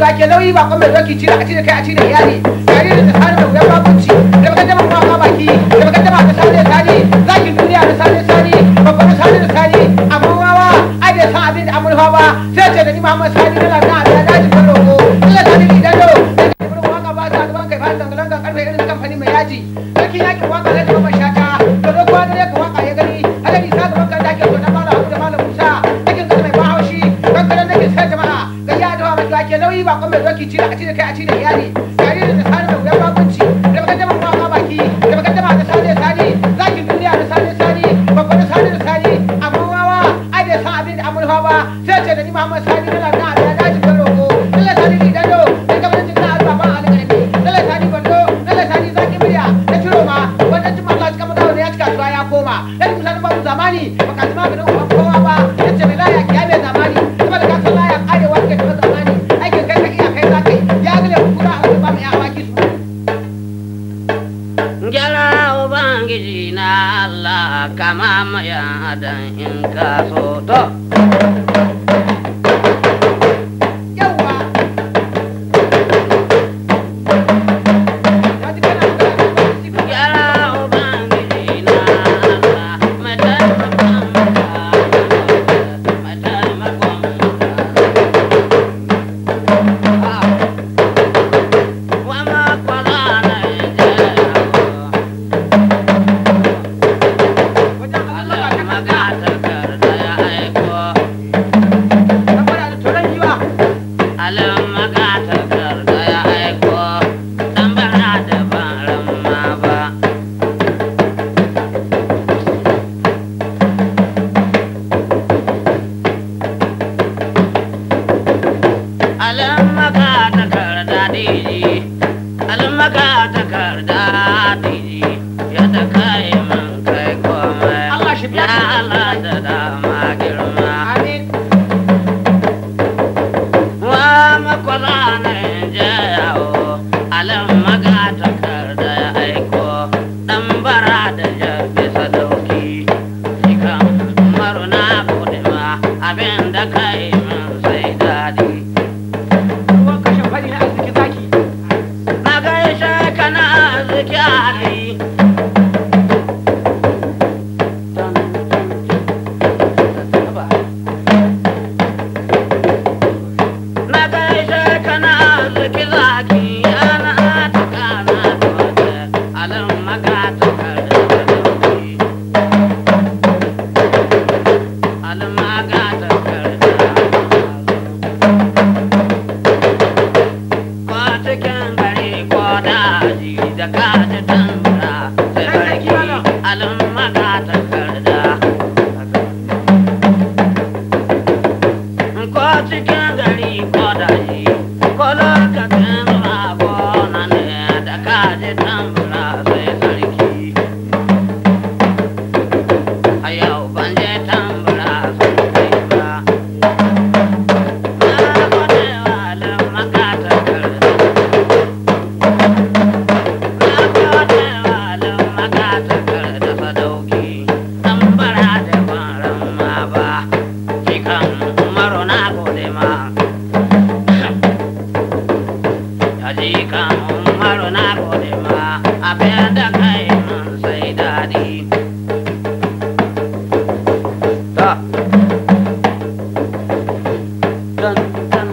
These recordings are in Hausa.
wake nauyi ba kuma mai doki ci da a ci da kai a ci da iyali jaririn da sani mai wuyan bakunci da baka jama kuma baki da baka jama da sani da sani zakin duniya da sani sani babban da sani da sani amma wawa ai da san abin da amurfa ba sai ce da ni Muhammad Sani da lafiya da daji kan roƙo Allah sani ni dan do da gurin waka ba ta gaban kai fa dangalangan karfe irin kamfani mai yaji sarki yakin waka da kuma shata da roƙo da ka waka ya gani alani sa gaban kan da ke so na mala abu da malam Musa sakin ka mai bahaushi kankanan nake sai jama'a ga ya da mai wake nauyi ba kuma mai doki ci da a ci da kai a ci da iyali jaririn da sani mai wuyan bakunci da baka jama kuma baki da baka jama da sani da sani zakin duniya da sani sani babban da sani da sani amma wawa ai da san abin da amurfa ba sai ce da ni Muhammad Sani da lafiya da daji kan roƙo Allah sani ni dando da gaban jin na alba ba alƙalmi Allah sani bando Allah sani zaki murya da ciro ma wannan jin Allah cika mata ne ya cika tuwa ya koma dan musan ba zamani baka zama ga dan kowa ba yace mai laya kiyaye zamani kuma da ka san laya arewa ke da zamani aikin kai ka iya kai zaka ya gale kura a ba mu ya baki su Gyara Ubangiji na Allah kama mayan adan in ka so to. yawa Gyara Ubangiji na Allah mai taimakon mai taimakon wa makwala na Allah magata karda ya aiko Allah magata karda ya aiko dan bara da baran ma ba Allah magata karda diji Allah magata karda diji ya da kai man kai komai Allah shi biya ya Allah da dama girma amin wa makwala na jayawo alam magata karda ya aiko dan bara da jabe sadauki shikan maruna gode ma abin da kai min sai dadi ruwan kashe fari na arziki zaki na gaishe kana arziki ali na gaishe kana arziki zaki ana ta kana dole alam magata karda sadauki alam magata karda ko cikin gari ko daji da kaji tambura sai barki alam magata karda ko cikin gari ko daji ko lokacin zuwa gona ne da kaji tambura sai sarki a yau ban je tambura sosai ba na gode wa alam magata karda na gode wa alam magata karda sadauki tambara da baran ma ba cikan umaru na gode ma jikan umaru na gode ma abin da kai mun sai dadi ta dan dan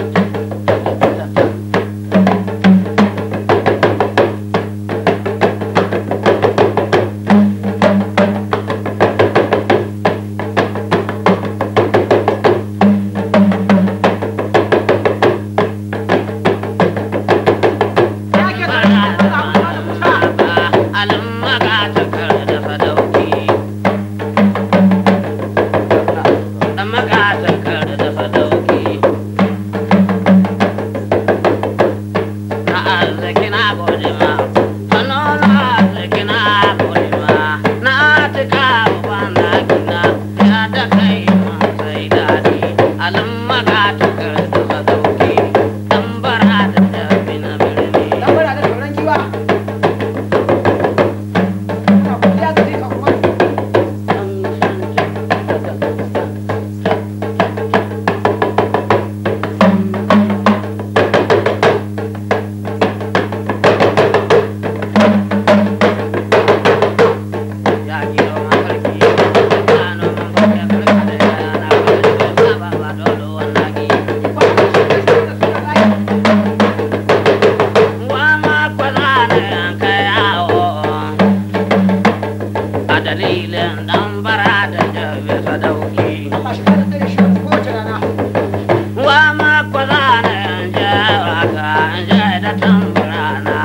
ka je da tambura na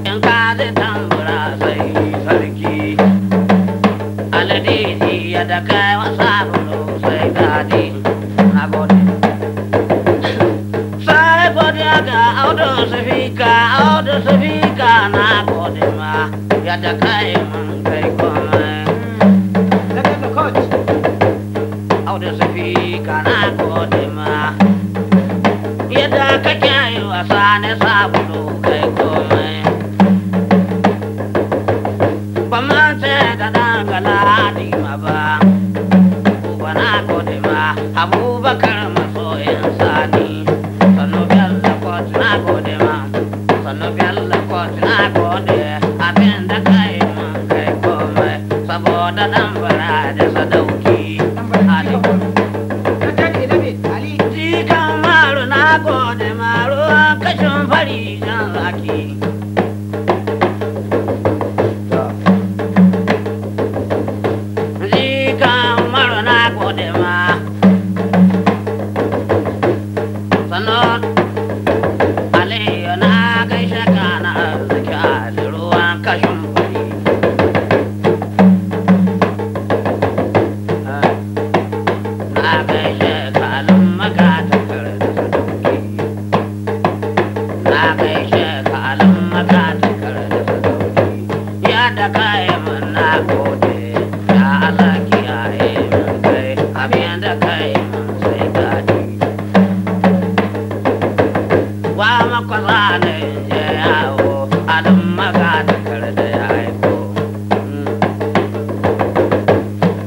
in ka ji tambura sai sarki aladiji ya da kai wasa bulu sai dadi na gode sai godiya ga auto sufika na gode ma ya da kai mun kai komai auto sufika na gode ma yadda kake yi wasa ne sabulu kai komai ba ma ce da dangala ma ba ba na gode ma abubakar masoyin sani sannu bello kot na gode ma sannu bello kot na gode abin da kai mun kai komai saboda dan bara da sadauki jikan maru na gode maru kashin fari jan zaki jikan maru na gode ma sannan aliyu na gaishe ka na arziki aliruwan kashin fari na gaishe ka alumaka ta kare da sadauki na gaishe ka alumaka ta kare da sadauki ya da kayan mun na gode ya Allah kiyaye mun kai abin da kai mun sai gadi wa makwasa ne je yawo alumaka ta kare da ya aiko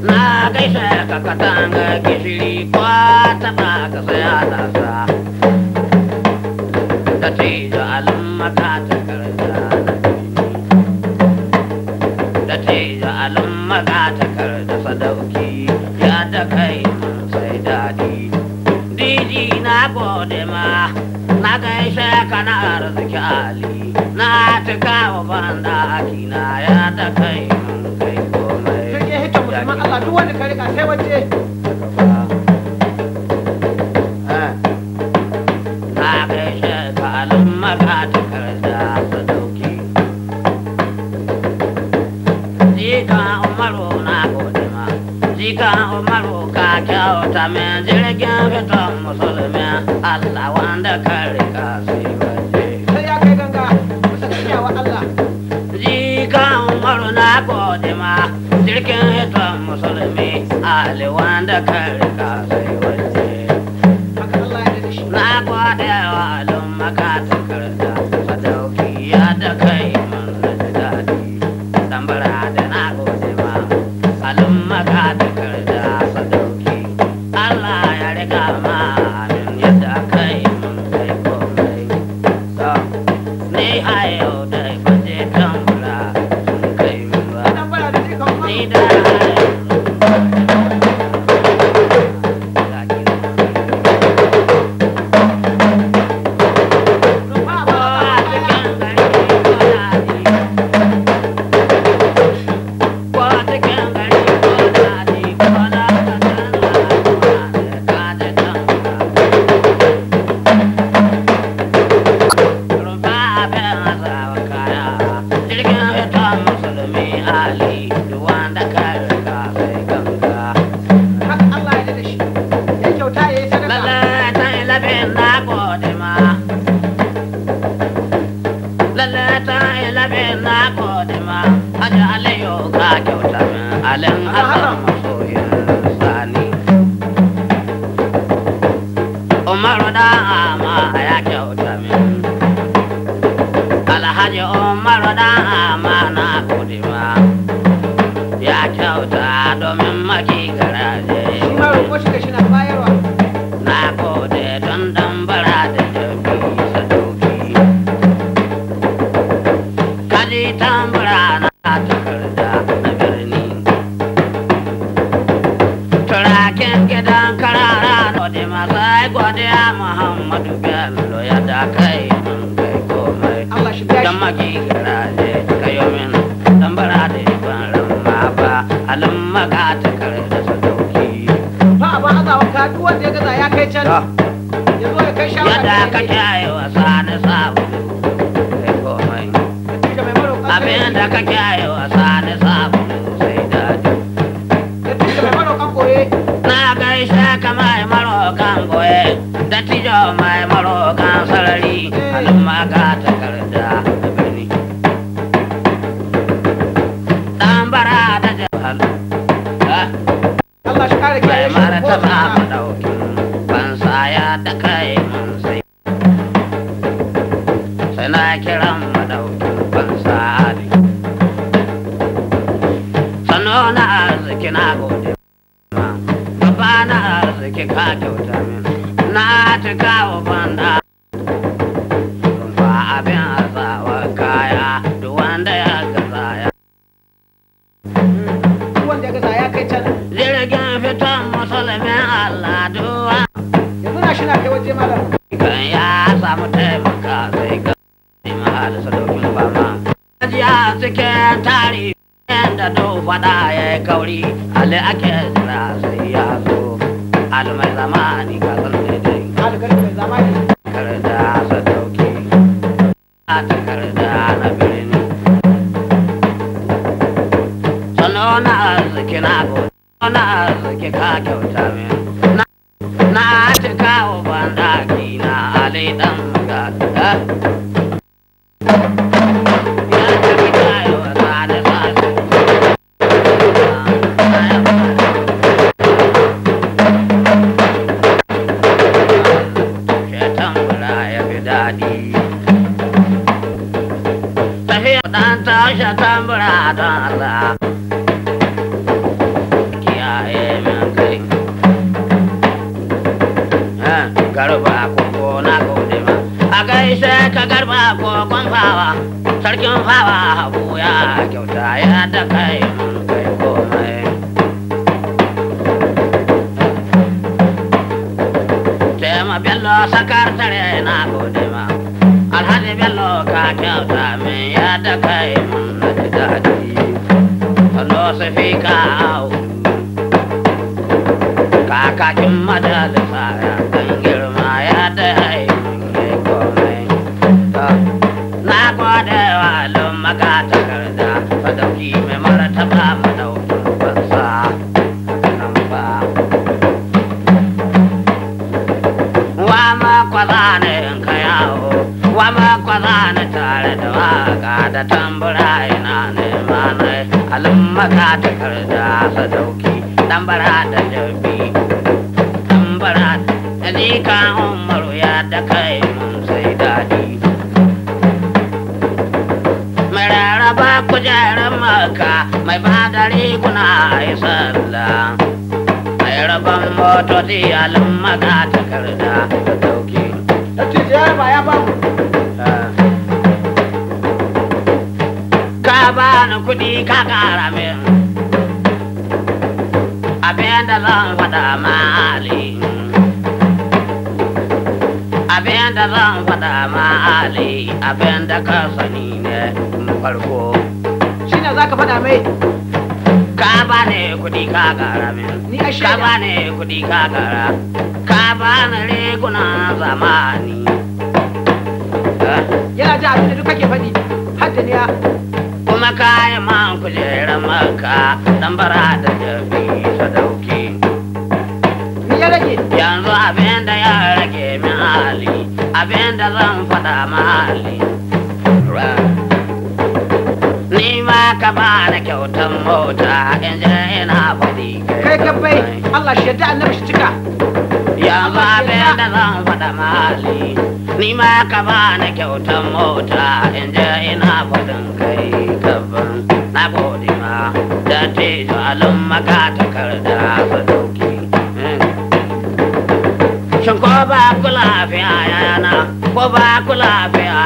na gaishe ka katanga gishiri kwata ba ka saya tasa da ce da almaka ta karda da ce da almaka ta karda sadauki ya da kai mun sai dadi diji na gode ma na gaishe ka na arziki ali na tuka wa banda akina ya da kai mun kai komai Sai ya hita musulman Allah duk wanda ka rika sai waje. na gaishe ka almaka ta karda sadauki jika umaru na gode ma jika umaru ka kyauta min jirgin fitan musulmi Allah wanda ka rika sai waje Sai ya kai ganga bisa ga iyawa Allah. jika umaru na gode ma jirgin fitan musulmi Ali wanda ka rika sai waje Haka Allah ya dade shi. na gode wa alumaka ta karda sadauki ya da kai mun ji daɗi tambara da na gode ma alumaka ta karda sadauki Allah ya riga ma amin yadda kai mun kai komai so ni hayo dai baje tambara sun kai mun ba Dan bara da jikan ma. ni da Rumfa ba haka Allah ya dade shi. Ya kyauta ya yi sadaka. Alin haka masoyin sani Umaru da ama ya kyauta min Alhaji Umaru da ama na gode ma ya kyauta domin maki garaje Shi ma roƙo shi da shi na bayarwa. na gode don dan bara da jabi sadauki kaji tambura na takarda na birni turaken gidan karara gode masai godiya Muhammadu Bello ya da kai mun kai komai Allah shi biya dan shi. maki garaje kayo min dan bara da ban ramma ba alin maka takarda sadauki Ba a ba azawa ka duk wanda ya gaza ya kai can. ya zo ya kai shawara yadda ka kyaye wasa na sabulu sai komai da mai maroƙan abin da ka kyaye wasa na sabulu sai daji da mai maroƙan koye na gaishe ka mai marokan boye da tijo mai marokan sarari halin maga takarda da birni dan bara da jahal Allah shi kare mai kiyaye shi martaba madaukin ban saya da kai mun sai sai na kiran madaukin ban sa'adi sannu na arziki na gode ma na arziki ka kyauta min na ta kawo banda ba abin azawa kaya duk wanda ya gaza ya wanda ya gaza ya kai can jirgin fitan musulmin Allah duwa yanzu na shi na kai waje malam kan ya samu taimaka sai ga mahal sadaukin fama ajiya cikin tarihi da do fada ya yi kauri ali ake jira sai ya zo almai zamani ka san daidai alƙalin mai zamani karda sadauki a takarda na birni sano na arziki na gode na arziki ka kyauta min na ci kawo bandaki na ali dan magada Dan tasha tambura don Allah kiyaye min kai garba koko na gode ma a gaishe ka garba kokon fawa sarkin fawa habu ya kyauta ya da kai mun kai komai tema bello sakartare na gode ma alhaji bello ka kyauta min ya da kai mun na ji daɗi sannu su fi ka audu kakakin majalisa ya kan girma ya da haifin ya komai na gode wa lumaka takarda sadauki mai martaba madaukin bansa nan ba wa makwaza ne in ka yawo wa makwaza na tare da waka da tambura ina nema na alin maka takarda sadauki dan bara da jabi dan bara da jika umaru ya da kai mun sai daɗi mai rarraba kujerar maka mai ba da riguna a yi sallah mai rabon motoci alin maka takarda sadauki da tijiyar ba ya bamu ka bani kuɗi ka ƙara min abin da zan faɗa ma Ali abin da zan faɗa ma Ali abin da ka sani ne farko shi ne za ka faɗa mai ka bani kuɗi ka ƙara min ni a ka shaida bani kuɗi ka ƙara ka bani rigunan zamani yana ji abin da duk kake faɗi hadda ne ya kuma kayan man kujerar maka dan bara da jabi sadauki ni ya rage yanzu abin da ya rage min hali abin da zan faɗa ma hali ni ma ka ba na kyautan mota in je ina faɗi kai gabbai Allah shi yadda annabi shi cika yanzu abin da zan faɗa ma hali ni ma ka ba na kyautan mota in je ina faɗin kai gaban na gode ma da tejo alin maka takarda sadauki shin ko ba ku lafiya yana ko ba ku lafiya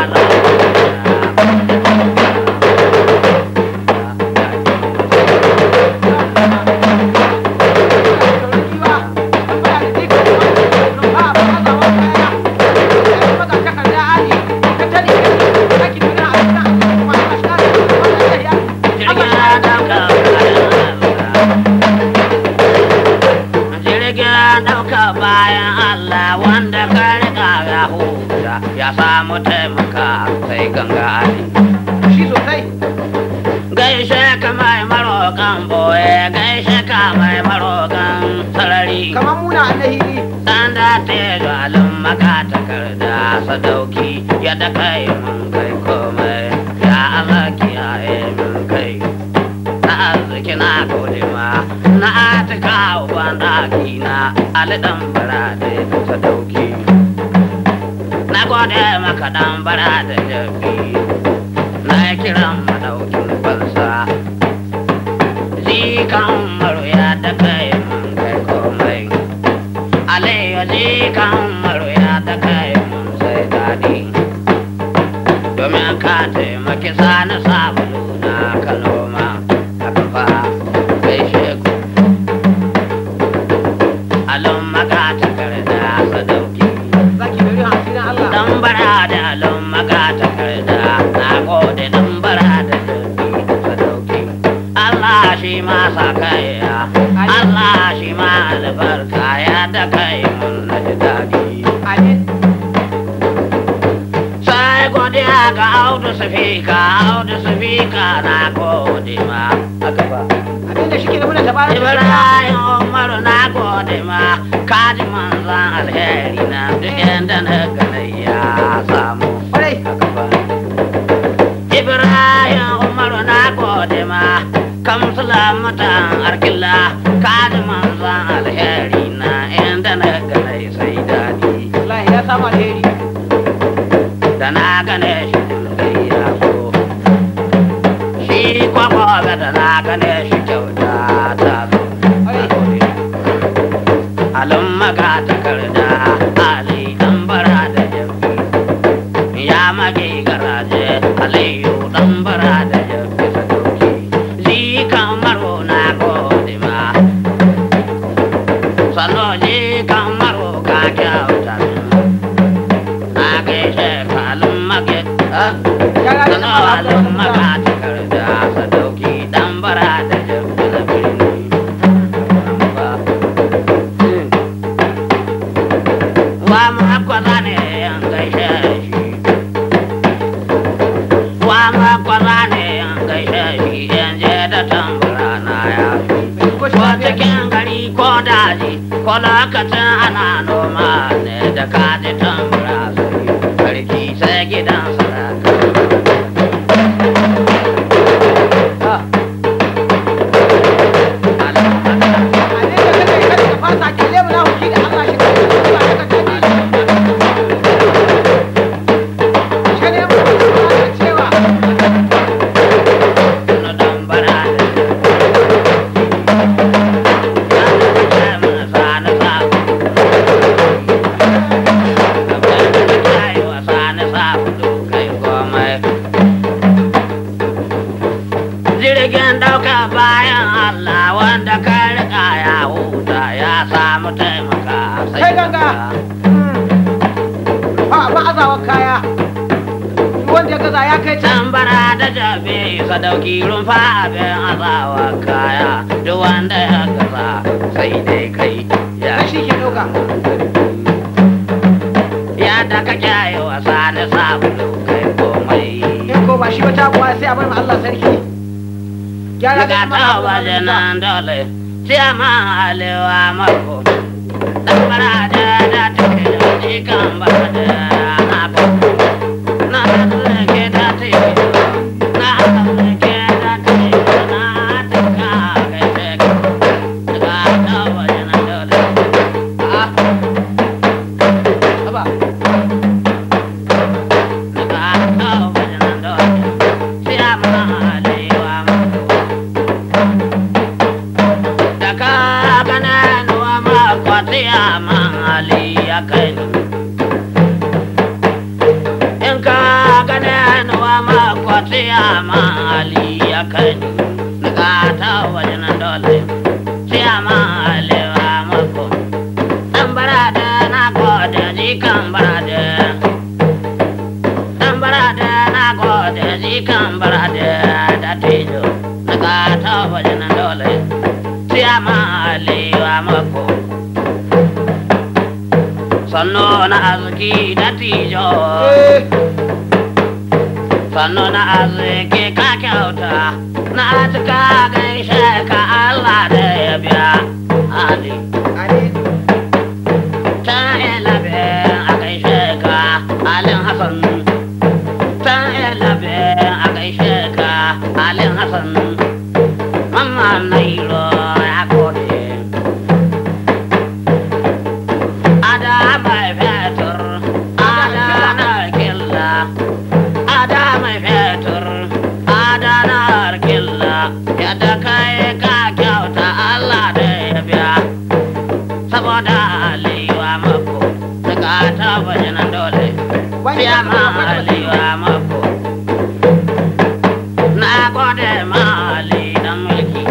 jirgin ɗauka bayan Allah wanda kare samu taimaka sai ganga ali shi sosai gaishe ka mai marokan boye gaishe ka mai marokan sarari kamar muna annahi dan da te zalun maka takarda sadauki yadda kai mun kai komai ya Allah kiyaye mun kai na arziki na gode ma na atika uban daki na alidan bara da sadauki na gode maka dan bara da jabi na kiran madaukin fansa zikan maro ya da kai mun kai komai alayyar zikan maro ya da kai mun sai dadi domin ka taimaki sani sabulu na kaloma a kafa gaishe ku alon maka takarda sadauki zaki bari hansi na Allah dan bara da alon maka takarda na gode dan bara da jabi sadauki Allah shi ma sa kaya Allah shi ma albarka ya da kai mun na ji dadi amin sai godiya ga audu sufika na gode ma aka ba abinda shi ke da muna tabarar Ibrahim Umaru na gode ma kaji manzan alheri na duk yanda na gane ya samu kwarai aka ba Ibrahim Umaru na gode ma kamsula mutan arkilla kaji manzan alheri na inda na gane sai dadi wallahi ya samu alheri da na gane shi sai ya so shi kwakwa da na gane shi kyauta ta zo alin maka takarda ali dan bara da jabi ya mage garaje aliyu dan bara da jabi sadauki zikan maro na gode ma salo zikan maro ka kyauta na gaishe ka alin mage ya ga salo alin maka takarda sadauki dan bara da jabi da birni wa makwaza ne an gaishe shi wa makwaza ne an gaishe shi yan je da tambara na ya ko cikin gari ko daji ko lokacin ana noma ne da kaji tambara sai sarki sai gidan saraka jirgin dauka bayan Allah wanda ka riga ya huta ya samu taimaka Kai ganga. ba azawa kaya wanda ya gaza ya kai can tambara da jabe sadauki rumfa abin azawa kaya duk wanda ya gaza sai dai kai ya shi ke ɗauka ya da ka kyaye wasa na sabulu kai komai in ko ba shi ba ta kuwa sai a bar ma Allah sarki gyara daga ta wajen nan dole sai ma alewa mako tambara da take da jikan ba da na ko na ke da take na ke da take na ta ka kai daga ta wajen nan dole ba daga ta wajen nan dole sai ma alewa mako daga ganan wa mako sai ma aliya kai in ka ganan wa mako sai ma aliya kai daga ta wajen nan dole sai ma alewa mako dan barada na gode jikan barada dan barada na gode jikan barada da tijo daga ta wajen nan dole sai ma alewa mako sannu na arziki da tijo sannu na arziki ka kyauta na cika gaishe ka Allah da ya biya Ali ta ilabe a gaishe ka Alin Hassan ta ilabe a gaishe ka Alin Hassan Mama Nairo ya kode ada mai fetur ada na killa ada mai fetur ada na killa yadda kai ka kyauta Allah da ya biya saboda aliwa mako daga ta bayyana dole biya ma aliwa mako na gode ma Ali dan mulki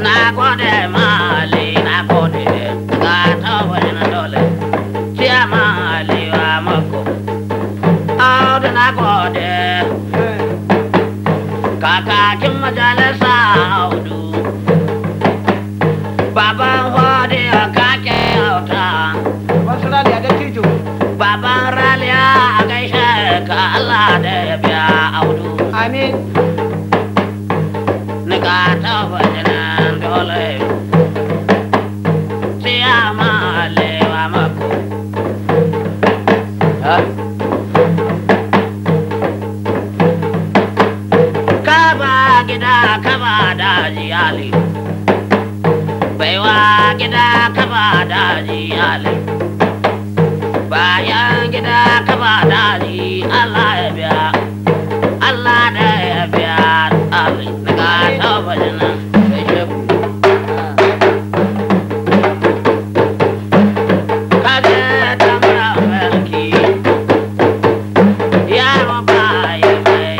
na gode ma Ali na gode daga ta bayyana dole biya ma aliwa mako audu na gode kakakin majalisa audu baban hodiya kake auta wasu raliya da tijo baban raliya a gaishe ka Allah da ya biya audu amin ni ka taba jinan dole siya ma alewa mako kaba gida kaba daji ali baiwa gida kaba daji ali bayan gida kaba daji Allah ya biya Allah da ya biya ali daga taba jinan gaishe ku kaje tamara mulki yaro baya mai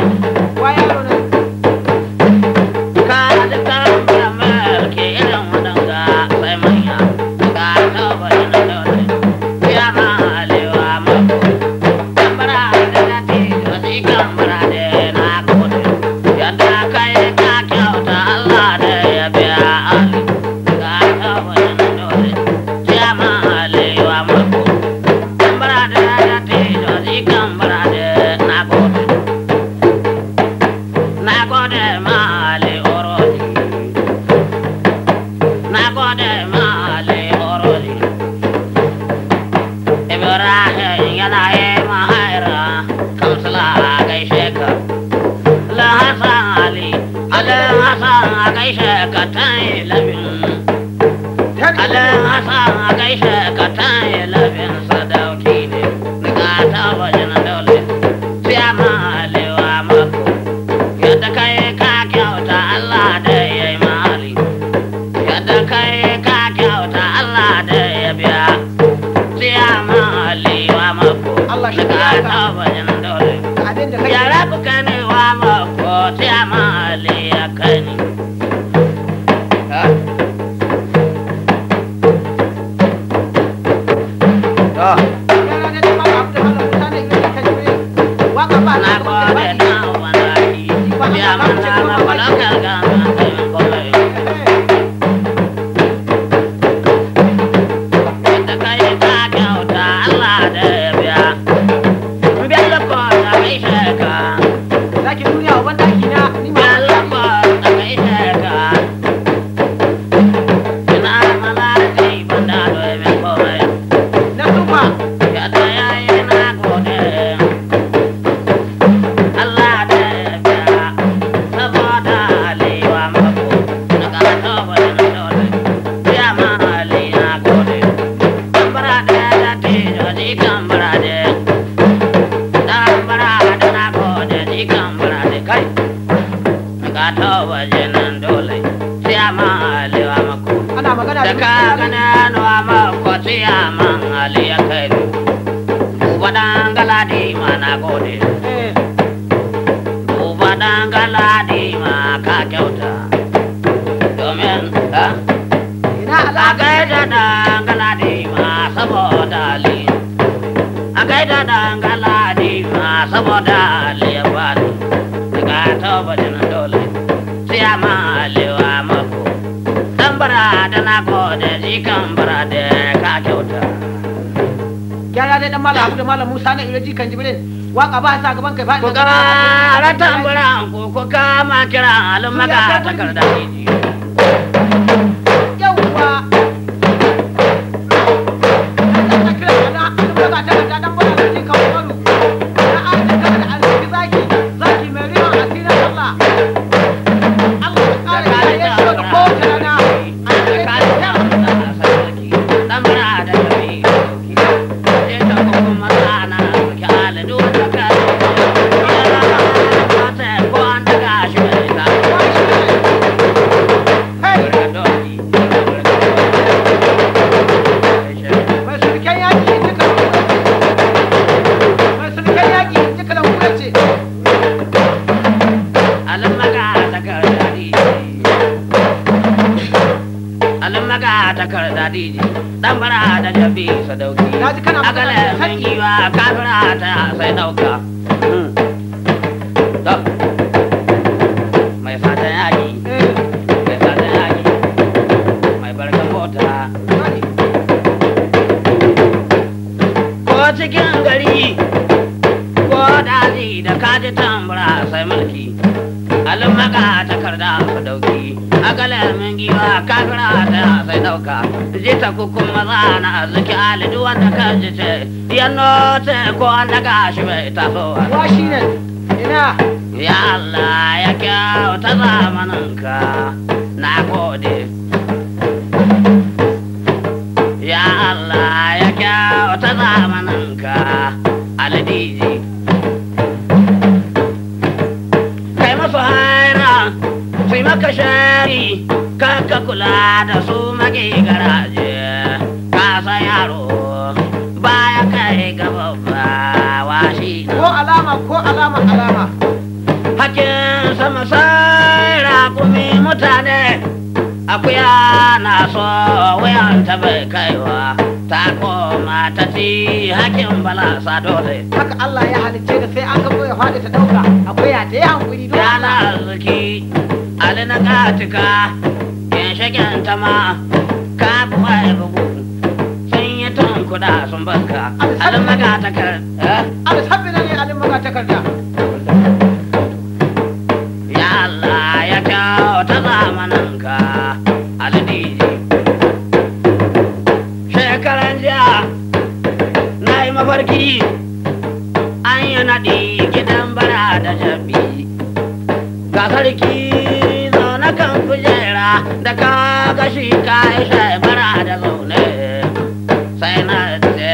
wayaro ne kaje tamara mulki irin wadanga sai manya daga taba jinan dole ya ma alewa mako tambara da nati wasi kambara da na gode yadda kai ka kyauta Allah da ya biya ali daga taba jinan dole ya ma alewa mako tambara da nati wasi kambara da na gode ma ali orodi na gode ma ali orodi Ibrahim yana yi mahaira kamsila a gaishe ka La Hassan Ali Alin Hassan a gaishe ka ta yi labin Alin Hassan a gaishe ka ta yi labin sadauki ne daga ta wajen dole siya ma alewa mako yadda kai ka kyauta Allah da ya yi mali yadda kai ka kyauta Allah da ya biya siya ma alewa mako Allah shi daga biya ka. ta wajen dole abin da kake yara ku kane wa mako siya ma alewa kani yara ne da ba abu da halin mutane yi da kai ne waka ba na na gode na wani siya ma na makwalakar gama kai kawai da kai ka kyauta Allah da ya biya Bello ko da gaishe ka zaki duniya uban daki na ni ma Bello ko da gaishe ka ina malaki banda domin komai na tufa yadda yayi na gode Allah da ya biya saboda aliwa mako na ka toba da dole ya ma ali na gode tambara da tijo ji kambara de tambara da na gode ji kambara de kai na ka toba jinan dole ya ma aliwa mako ana magana da ka gana nuwa mako ya ma ali ya kai ubadan galadi ma na gode eh ubadan galadi ma ka kyauta domin ha ina a alaka gaida dangaladi ma saboda ali a gaida dangaladi ma saboda ali ya bani daga tauba jina dole siya ma aliwa mako tambara da na gode jikan bara da ka kyauta ne dan malam Abu da malam Musa ne iraji kan Jibril waka ba sa gaban kai Ku faɗi ƙara tamburan ku kama kira almaga takarda diji. yawwa ana kira kana almaga takarda dan bana da kan wani na aje ka da alki zaki mai riwa asirin Allah Allah ya kare ya shi da ko tana dan bara da jabi sadauki agala mun giwa kabira ta sai dauka mai fata yaki mai barkan mota ko cikin gari ko daji da kaji tambara sai mulki almaka takarda sadauki agala mun giwa kabira ta sai dauka jita kukun maza na arziki alidu wanda kan ji ce yanno ce ko an daga shi bai tasowa wa shi ne ina ya Allah ya kyauta zamaninka na gode ya Allah ya kyauta zamaninka aladiji kai masu haira su maka shari kaka kula da su mage garaje kasa yaro baya kai gaba ba washi ko alama hakin sama sai raƙumi mutane akuya na so wayan ta bai kaiwa ta koma ta ci hakin balasa dole haka Allah ya halicce da sai an ga ya faɗi ta dauka akuya ta yi hankuri don yana arziki alina katika shagen ta ma ka buwa ya bugu sun yi tun kuda sun banka alin maga takar alsabi na ne alin maga takarda ya Allah ya kyauta zamaninka alidiji shekaran jiya na yi mafarki an yi naɗi gidan bara da jabi ga sarki zaune kan kujera da ka gashi ka isha bara da zaune sai na ce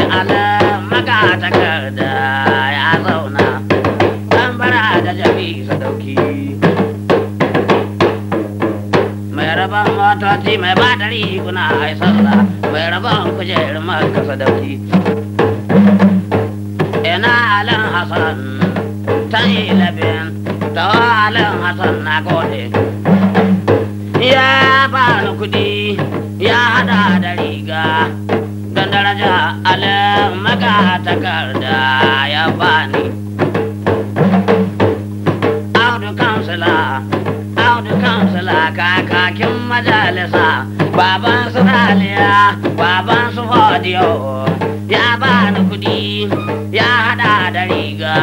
maka takarda ya zauna dan bara da jabi sadauki mai rabon motoci mai ba da riguna ai sallah mai rabon kujerar maka sadauki ina alan hasan ta yi labin ta alan hasan na gode ya bani kudi ya hada da riga don daraja alin maka takarda ya bani audu kansila kakakin majalisa baban su daliya baban su fodiyo ya bani kudi ya hada da riga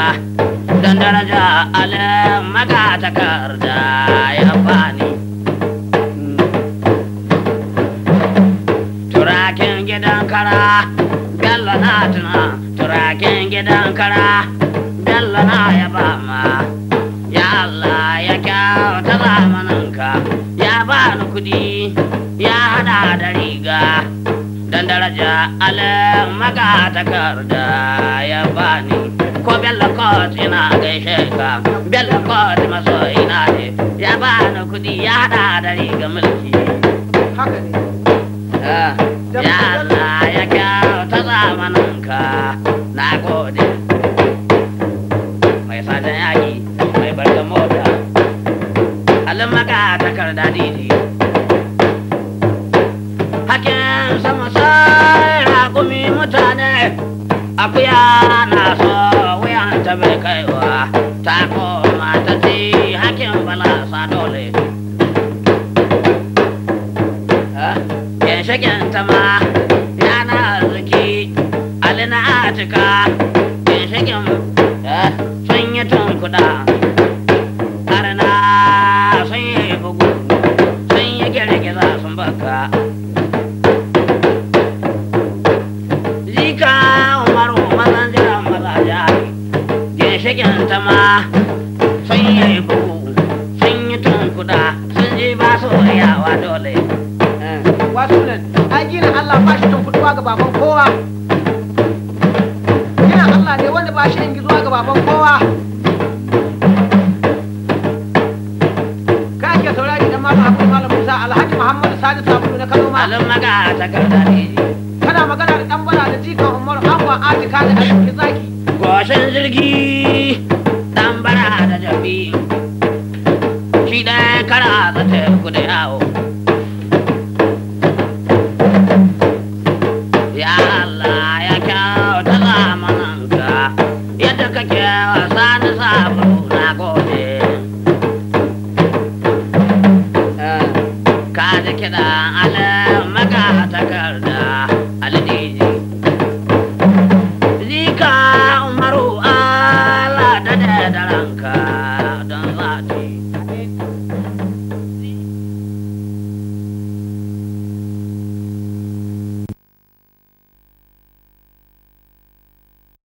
don daraja alin maka takarda ya bani gidan kara bello na tuna turakin gidan kara bello na ya ba ma ya Allah ya kyauta zamaninka ya bani kudi ya hada da riga dan daraja alin maka takarda ya bani ko bello kot ina gaishe ka bello kot masoyina ne ya bani kudi ya hada da riga mulki haka ne ya Allah ya kyauta zamaninka na gode mai fatan yaki mai barkan mota alin maka takarda didi hakin sama sai raƙumi mutane akuya na so wuyan ta bai kaiwa ta koma ta ci hakin balasa dole shagen ta ma yana arziki alina cika ginshikin sun yi tunkuda arna sun yi bugu sun yi girgiza sun baka zika umaru mazan jiran mazaja ginshikin ta ma sun yi bugu sun yi tunkuda sun ji ba su yawa dole wasu nan ai gina Allah ba shi tunkuɗuwa ga baban kowa gina Allah ne wanda ba shi ingizuwa ga baban kowa ka ake saurari dan malam Abu Malam Musa Alhaji Muhammad Sani Sabulu na Kano ma malum maga takarda ne kana magana da dan bala da jikan Umar Anwa Atika da Alhaji Zaki goshin jirgi dan bara da jabi shi da kara za ta kuɗe yawo ya Allah ya kyauta zamananka yadda kake wasa da sabulu na gode ka ji kiɗan alin maga takarda alidiji zika umaru ala da ranka don zati